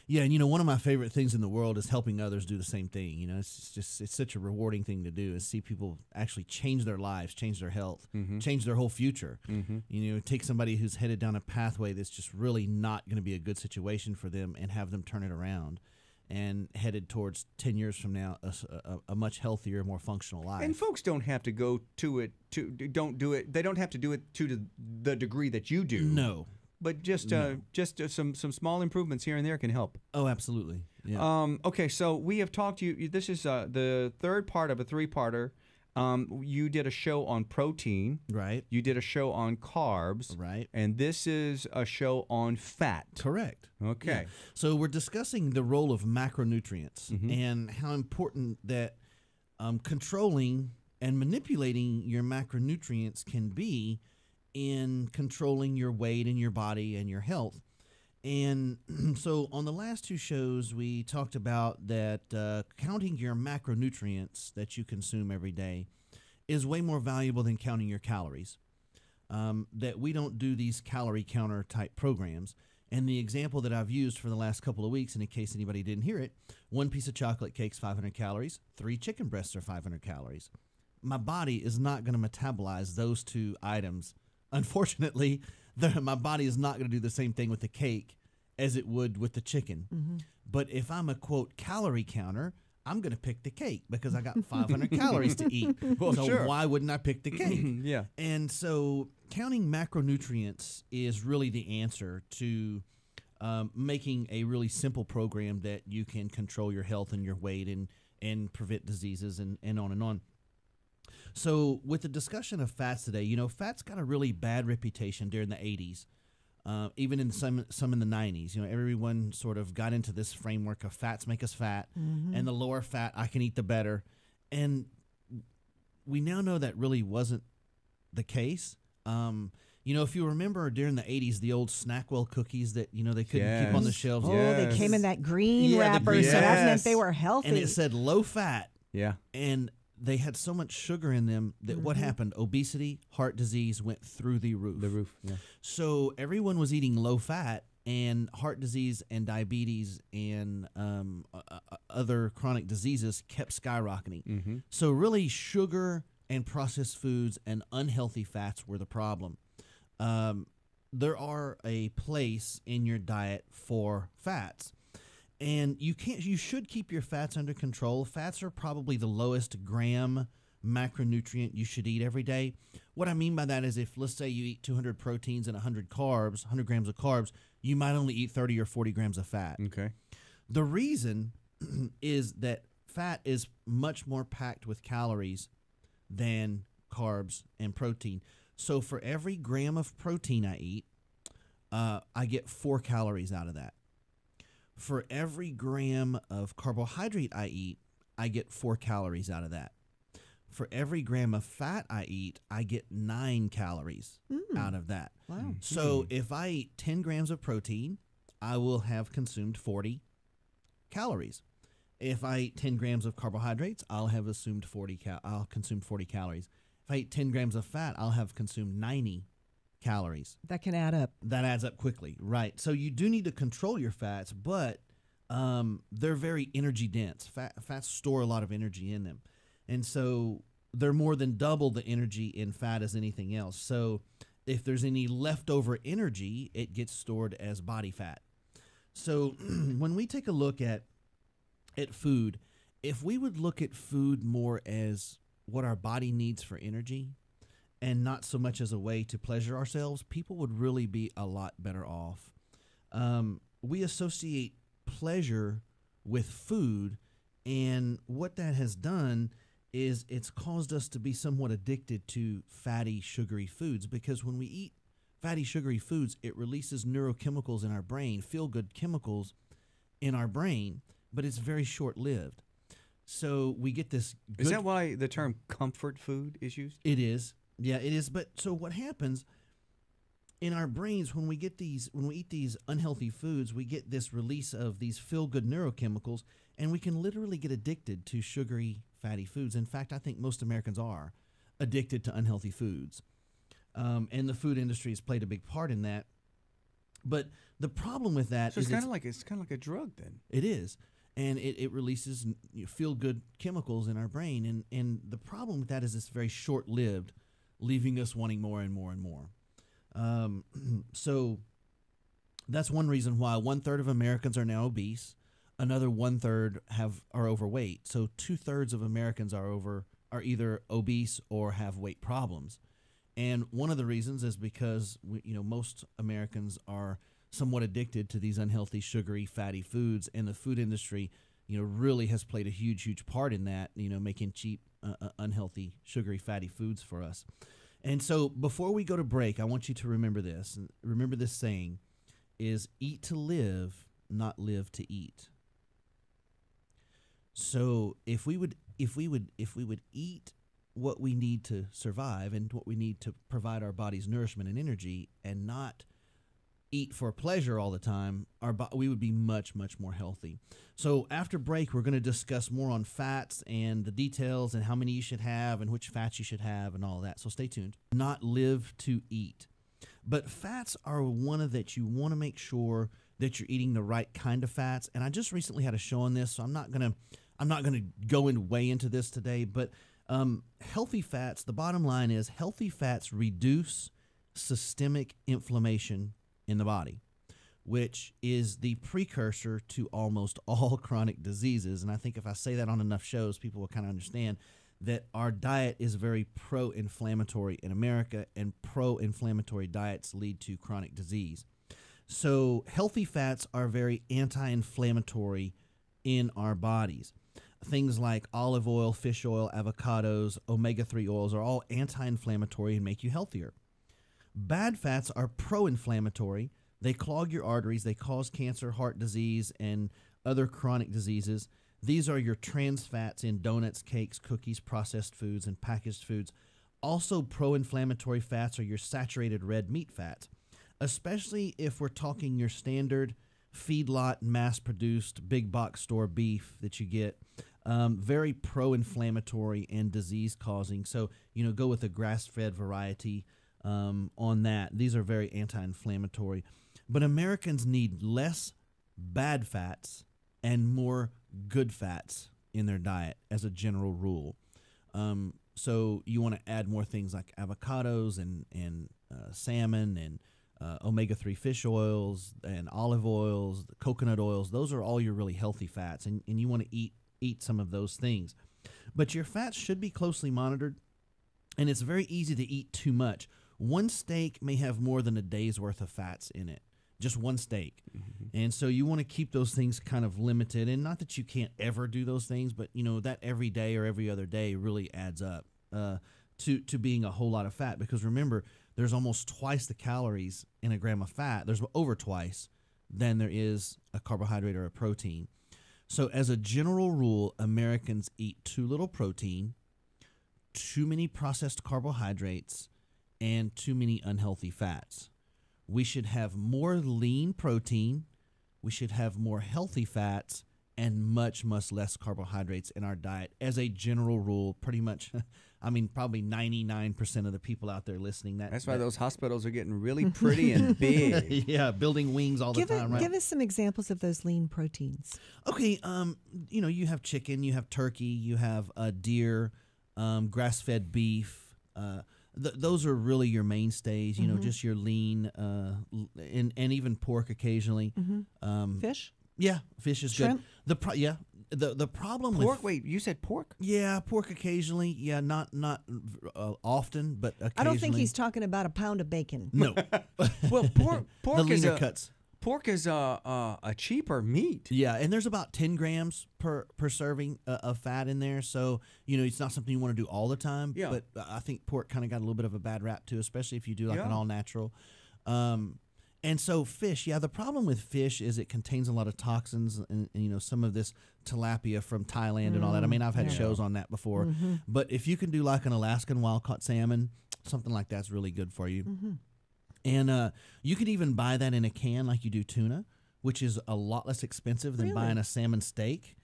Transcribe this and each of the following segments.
Yeah, and one of my favorite things in the world is helping others do the same thing. It's such a rewarding thing to do is see people actually change their lives, change their health, change their whole future. Take somebody who's headed down a pathway that's just really not going to be a good situation for them and have them turn it around and headed towards 10 years from now a much healthier, more functional life. And folks don't have to go to it don't do it. They don't have to do it to the degree that you do. No. But just some small improvements here and there can help. Oh, absolutely. Yeah. Okay, so we have talked to you. This is the third part of a three-parter. You did a show on protein. Right. You did a show on carbs. Right. And this is a show on fat. Correct. Okay. Yeah. So we're discussing the role of macronutrients and how important that controlling and manipulating your macronutrients can be in controlling your weight and your body and your health. And so on the last two shows, we talked about that counting your macronutrients that you consume every day is way more valuable than counting your calories. That we don't do these calorie counter type programs. And the example that I've used for the last couple of weeks, and in case anybody didn't hear it, 1 piece of chocolate cake's 500 calories, 3 chicken breasts are 500 calories. My body is not going to metabolize those two items. Unfortunately, my body is not going to do the same thing with the cake as it would with the chicken. But if I'm a, quote, calorie counter, I'm going to pick the cake because I got 500 calories to eat. Well, so sure. Why wouldn't I pick the cake? Yeah. And so counting macronutrients is really the answer to making a really simple program that you can control your health and your weight and prevent diseases and on and on. So with the discussion of fats today, fat's got a really bad reputation during the 80s, even in some in the 90s. Everyone sort of got into this framework of fats make us fat, and the lower fat I can eat, the better. And we now know that really wasn't the case. If you remember during the 80s, the old Snackwell cookies that, they couldn't keep on the shelves. Oh, they came in that green wrapper, so that meant they were healthy. And it said low fat. Yeah. And they had so much sugar in them that what happened? Obesity, heart disease went through the roof. Yeah. So everyone was eating low fat, and heart disease and diabetes and other chronic diseases kept skyrocketing. So really sugar and processed foods and unhealthy fats were the problem. There are a place in your diet for fats. And you should keep your fats under control. Fats are probably the lowest gram macronutrient you should eat every day. What I mean by that is if, let's say, you eat 200 proteins and 100 grams of carbs, you might only eat 30 or 40 grams of fat. Okay. The reason is that fat is much more packed with calories than carbs and protein. So for every gram of protein I eat, I get 4 calories out of that. For every gram of carbohydrate I eat, I get 4 calories out of that. For every gram of fat I eat, I get 9 calories out of that. Wow. So if I eat 10 grams of protein, I will have consumed 40 calories. If I eat 10 grams of carbohydrates, I'll have consumed 40 calories. If I eat 10 grams of fat, I'll have consumed 90 calories. That can add up. That adds up quickly, right? So you do need to control your fats, but they're very energy dense. Fats store a lot of energy in them. And so they're more than double the energy in fat as anything else. So if there's any leftover energy, it gets stored as body fat. So when we take a look at food, if we would look at food more as what our body needs for energy and not so much as a way to pleasure ourselves, people would really be a lot better off. We associate pleasure with food, and what that has done is it's caused us to be somewhat addicted to fatty, sugary foods, because when we eat fatty, sugary foods, it releases neurochemicals in our brain, feel-good chemicals in our brain, but it's very short-lived. So we get this good... Is that why the term comfort food is used? It is. Yeah, it is. But so what happens in our brains when we eat these unhealthy foods, we get this release of these feel-good neurochemicals, and we can literally get addicted to sugary, fatty foods. In fact, I think most Americans are addicted to unhealthy foods. And the food industry has played a big part in that. But the problem with that So is it's kind of like a drug then. it is. And it releases feel-good chemicals in our brain. And the problem with that is it's very short-lived, leaving us wanting more and more and more. So that's one reason why 1/3 of Americans are now obese. Another 1/3 are overweight. So 2/3 of Americans are either obese or have weight problems. And one of the reasons is because most Americans are somewhat addicted to these unhealthy, sugary, fatty foods, and the food industry, really has played a huge part in that, making cheap, unhealthy, sugary, fatty foods for us. And so before we go to break, I want you to remember this. And remember this saying is eat to live, not live to eat. So if we would eat what we need to survive and what we need to provide our body's nourishment and energy, and not eat for pleasure all the time, we would be much more healthy. So after break, we're going to discuss more on fats and the details and how many you should have and which fats you should have and all that. So stay tuned. Not live to eat. But fats are one of that you want to make sure that you're eating the right kind of fats. And I just recently had a show on this, so I'm not gonna go way into this today. But healthy fats, the bottom line is healthy fats reduce systemic inflammation in the body, which is the precursor to almost all chronic diseases. And I think if I say that on enough shows, people will kind of understand that our diet is very pro-inflammatory in America, and pro-inflammatory diets lead to chronic disease. So healthy fats are very anti-inflammatory in our bodies. Things like olive oil, fish oil, avocados, omega-3 oils are all anti-inflammatory and make you healthier. Bad fats are pro-inflammatory. They clog your arteries. They cause cancer, heart disease, and other chronic diseases. These are your trans fats in donuts, cakes, cookies, processed foods, and packaged foods. Also pro-inflammatory fats are your saturated red meat fats, especially if we're talking your standard feedlot, mass-produced, big box store beef that you get. Very pro-inflammatory and disease-causing. So, go with a grass-fed variety on that. These are very anti-inflammatory. But Americans need less bad fats and more good fats in their diet as a general rule. So you want to add more things like avocados and salmon and omega-3 fish oils and olive oils, coconut oils. Those are all your really healthy fats, and you want to eat some of those things. But your fats should be closely monitored, and it's very easy to eat too much. One steak may have more than a day's worth of fats in it, just one steak. Mm-hmm. And so you want to keep those things kind of limited, and not that you can't ever do those things, but that every day or every other day really adds up to being a whole lot of fat. Because remember, there's almost twice the calories in a gram of fat. There's over twice than there is a carbohydrate or a protein. So as a general rule, Americans eat too little protein, too many processed carbohydrates, and too many unhealthy fats. We should have more lean protein, we should have more healthy fats, and much less carbohydrates in our diet as a general rule. Pretty much, probably 99% of the people out there listening. That's why those hospitals are getting really pretty and big. Yeah, building wings all the time, right? Give us some examples of those lean proteins. Okay, you have chicken, you have turkey, you have deer, grass-fed beef. Those are really your mainstays, just your lean, and even pork occasionally. Mm-hmm. Fish? Yeah, fish is Shrimp? good. The problem pork? with Wait, you said pork? Yeah, pork occasionally. Yeah, not often, but occasionally. I don't think he's talking about a pound of bacon. No. Well, pork the is leaner cuts. Pork is a cheaper meat. Yeah, and there's about 10 grams per serving of fat in there. So, it's not something you want to do all the time. Yeah. But I think pork kind of got a little bit of a bad rap, too, especially if you do an all-natural. And so fish, the problem with fish is it contains a lot of toxins and some of this tilapia from Thailand and all that. I've had shows on that before. Mm-hmm. But if you can do like an Alaskan wild-caught salmon, something like that's really good for you. Mm-hmm. And you could even buy that in a can like you do tuna, which is a lot less expensive than buying a salmon steak.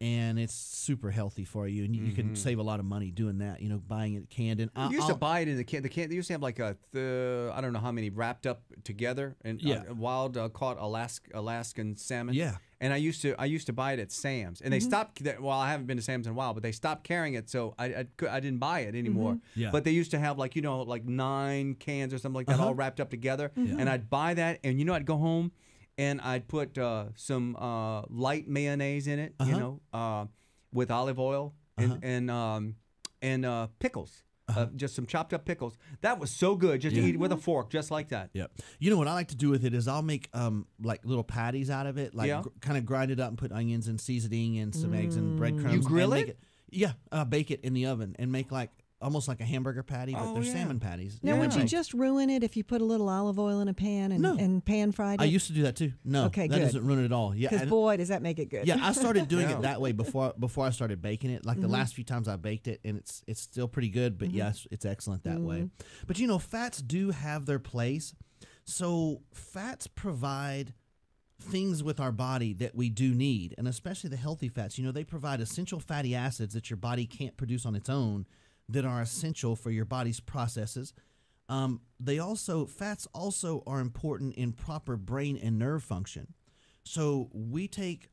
and it's super healthy for you, and you can save a lot of money doing that. You know, buying it canned. And You used to buy it in the can. The can. They used to have like I don't know how many wrapped up together, and wild caught Alaskan salmon. Yeah. And I used to buy it at Sam's, and they stopped. Well, I haven't been to Sam's in a while, but they stopped carrying it, so I didn't buy it anymore. Yeah. But they used to have like 9 cans or something like that all wrapped up together, and I'd buy that, and I'd go home, and I'd put some light mayonnaise in it, with olive oil and pickles. Just some chopped up pickles. That was so good just to eat with a fork, just like that. Yep. You know what I like to do with it is I'll make like little patties out of it, like kind of grind it up and put onions and seasoning and some eggs and breadcrumbs. You grill and it? Yeah, bake it in the oven and make almost like a hamburger patty, but they're salmon patties. Now, would you just ruin it if you put a little olive oil in a pan and pan fried it? I used to do that too. No, that doesn't ruin it at all. Yeah, because boy, does that make it good. Yeah, I started doing it that way before I started baking it. Like the last few times I baked it, and it's still pretty good. But yes, it's excellent that way. But fats do have their place. So fats provide things with our body that we do need, and especially the healthy fats. They provide essential fatty acids that your body can't produce on its own, that are essential for your body's processes. Fats also are important in proper brain and nerve function. So we take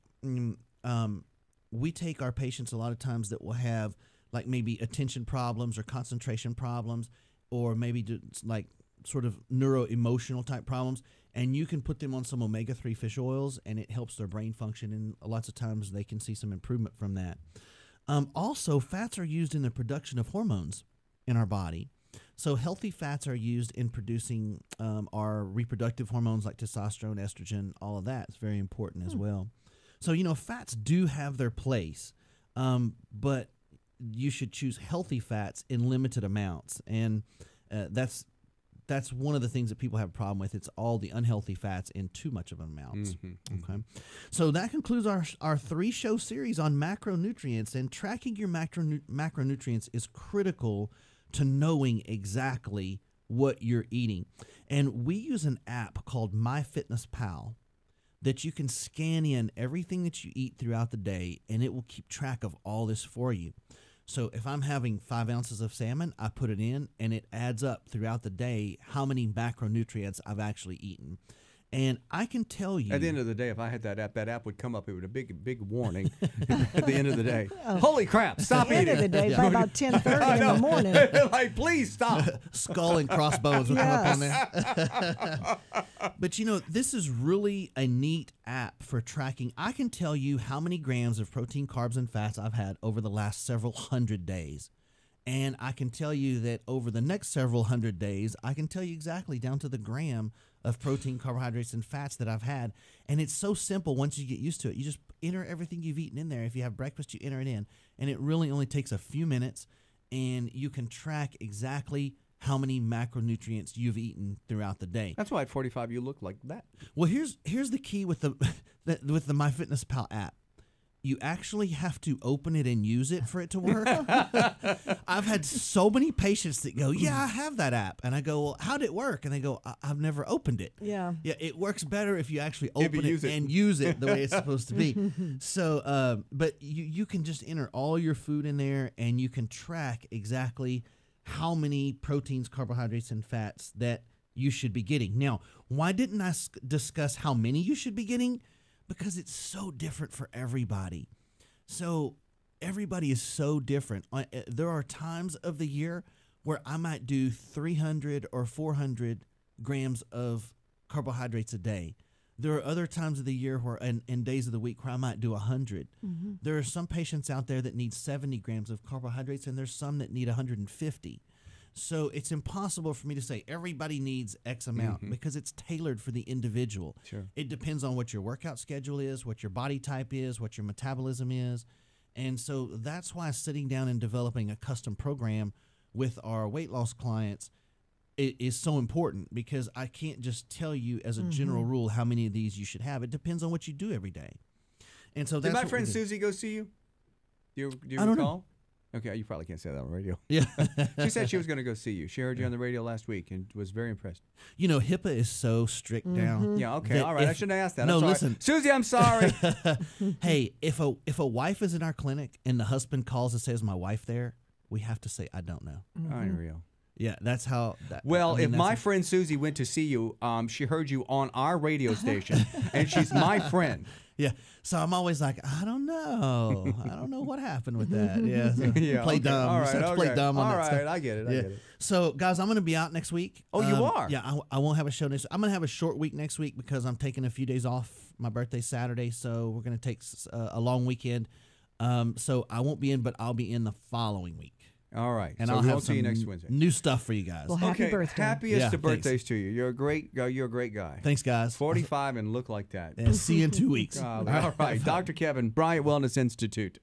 our patients a lot of times that will have like maybe attention problems or concentration problems, or maybe like sort of neuro-emotional type problems, and you can put them on some omega-3 fish oils, and it helps their brain function, and lots of times they can see some improvement from that. Also, fats are used in the production of hormones in our body. So healthy fats are used in producing our reproductive hormones like testosterone, estrogen, all of that. It's very important as well. So, fats do have their place, but you should choose healthy fats in limited amounts. And that's one of the things that people have a problem with. It's all the unhealthy fats in too much of amounts. Okay. So that concludes our 3-show series on macronutrients, and tracking your macronutrients is critical to knowing exactly what you're eating. And we use an app called MyFitnessPal that you can scan in everything that you eat throughout the day, and it will keep track of all this for you. So if I'm having 5 ounces of salmon, I put it in, and it adds up throughout the day how many macronutrients I've actually eaten. And I can tell you, at the end of the day, if I had that app would come up. It would a big warning at the end of the day. Holy crap! Stop eating. At the end of the day, by about 10:30 in the morning. Like, please stop. Skull and crossbones will come up on there. But this is really a neat app for tracking. I can tell you how many grams of protein, carbs, and fats I've had over the last several hundred days. And I can tell you that over the next several hundred days, I can tell you exactly down to the gram of protein, carbohydrates, and fats that I've had. And it's so simple once you get used to it. You just enter everything you've eaten in there. If you have breakfast, you enter it in. And it really only takes a few minutes, and you can track exactly how many macronutrients you've eaten throughout the day. That's why at 45 you look like that. Well, here's the key with the MyFitnessPal app. You actually have to open it and use it for it to work. I've had so many patients that go, yeah, I have that app. And I go, well, how'd it work? And they go, I've never opened it. Yeah. Yeah, it works better if you actually open it and use it the way it's supposed to be. So, but you can just enter all your food in there, and you can track exactly how many proteins, carbohydrates, and fats that you should be getting. Now, why didn't I discuss how many you should be getting? Because it's so different for everybody. So everybody is so different. There are times of the year where I might do 300 or 400 grams of carbohydrates a day. There are other times of the year where, and days of the week, where I might do 100. There are some patients out there that need 70 grams of carbohydrates, and there's some that need 150. So it's impossible for me to say everybody needs X amount because it's tailored for the individual. Sure. It depends on what your workout schedule is, what your body type is, what your metabolism is. And so that's why sitting down and developing a custom program with our weight loss clients is so important, because I can't just tell you as a general rule how many of these you should have. It depends on what you do every day. And so that's Did my friend Susie go see you? Do you I don't recall? Okay, you probably can't say that on the radio. Yeah. She said she was going to go see you. She heard you on the radio last week and was very impressed. You know, HIPAA is so strict now. Yeah, okay, all right. I shouldn't have asked that. No, I'm sorry. listen. Susie, I'm sorry. Hey, if a wife is in our clinic and the husband calls and says, my wife there, we have to say, I don't know. Unreal. Yeah, that's how. Well, if my friend Susie went to see you, she heard you on our radio station, and she's my friend. Yeah, so I'm always like, I don't know what happened with that. Yeah, so play dumb. All Just have to right, play dumb on all that right, stuff. I get it. Yeah. So, guys, I'm going to be out next week. Oh, you are? Yeah, I won't have a show next. I'm going to have a short week next week because I'm taking a few days off. My birthday's Saturday, so we're going to take a long weekend. So I won't be in, but I'll be in the following week. All right, and so I'll we'll have see you some next Wednesday. new stuff for you guys. Well, happy birthday. Happiest of thanks. birthdays to you. You're a great guy. Thanks, guys. 45 and look like that. And see you in 2 weeks. All right, Dr. Kevin, Bryant Wellness Institute.